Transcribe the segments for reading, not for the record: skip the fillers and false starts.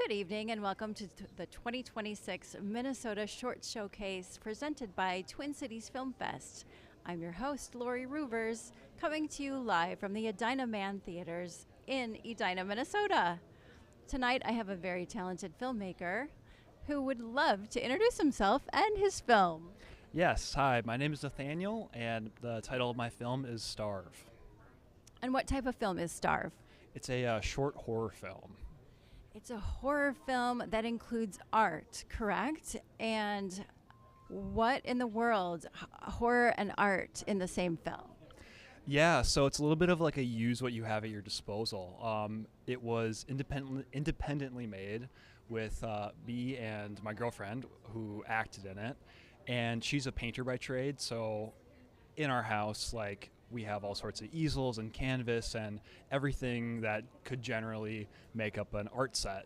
Good evening and welcome to the 2026 Minnesota Short Showcase presented by Twin Cities Film Fest. I'm your host, Lori Roovers, coming to you live from the Edina Man Theaters in Edina, Minnesota. Tonight I have a very talented filmmaker who would love to introduce himself and his film. Yes, hi, my name is Nathaniel, and the title of my film is Starve. And what type of film is Starve? It's a short horror film. It's a horror film that includes art, correct? And what in the world, horror and art in the same film? Yeah, so it's a little bit of like a use what you have at your disposal. It was independently made with me and my girlfriend who acted in it, and she's a painter by trade, so in our house, like, we have all sorts of easels and canvas and everything that could generally make up an art set.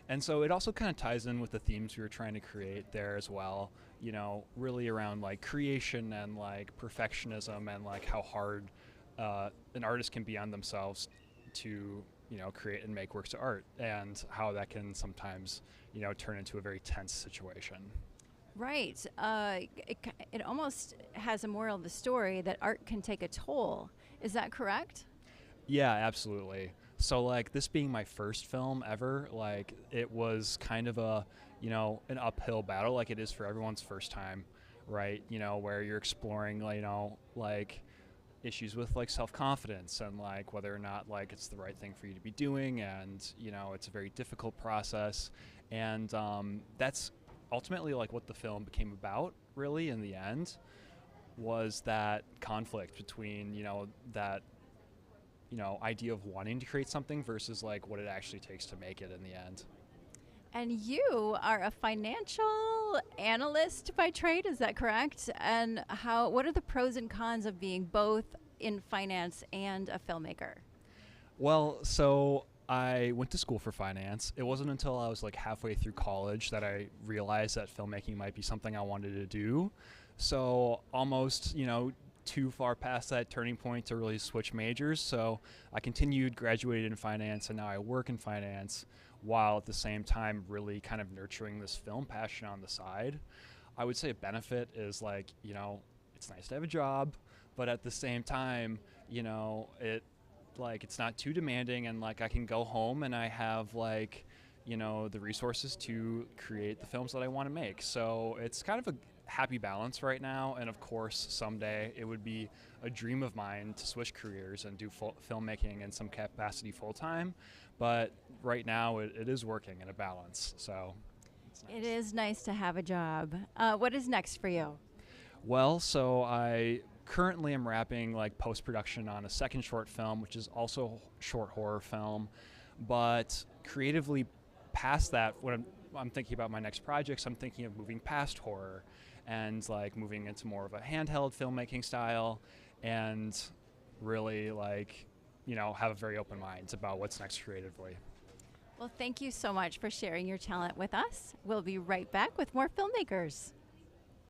And so it also kind of ties in with the themes we were trying to create there as well, you know, really around like creation and like perfectionism and like how hard an artist can be on themselves to, you know, create and make works of art, and how that can sometimes, you know, turn into a very tense situation. Right. It almost has a moral of the story that art can take a toll. Is that correct? Yeah, absolutely. So like this being my first film ever, like it was kind of a, you know, an uphill battle like it is for everyone's first time, right? You know, where you're exploring, you know, like issues with like self-confidence and like whether or not like it's the right thing for you to be doing, and you know, it's a very difficult process, and that's ultimately like what the film became about really in the end, was that conflict between, you know, that, you know, idea of wanting to create something versus like what it actually takes to make it in the end. And you are a financial analyst by trade, is that correct? And what are the pros and cons of being both in finance and a filmmaker? Well, so I went to school for finance. It wasn't until I was like halfway through college that I realized that filmmaking might be something I wanted to do. So almost, you know, too far past that turning point to really switch majors. So I continued, graduated in finance, and now I work in finance while at the same time really kind of nurturing this film passion on the side. I would say a benefit is like, you know, it's nice to have a job, but at the same time, you know, it's not too demanding, and like I can go home and I have like, you know, the resources to create the films that I want to make. So it's kind of a happy balance right now, and of course someday it would be a dream of mine to switch careers and do filmmaking in some capacity full time, but right now it is working in a balance, so it's nice. It is nice to have a job. What is next for you? Well, so I currently am wrapping like post-production on a second short film, which is also a short horror film, but creatively past that, when I'm thinking about my next projects, I'm thinking of moving past horror and like moving into more of a handheld filmmaking style, and really like, you know, have a very open mind about what's next creatively. Well, thank you so much for sharing your talent with us. We'll be right back with more filmmakers.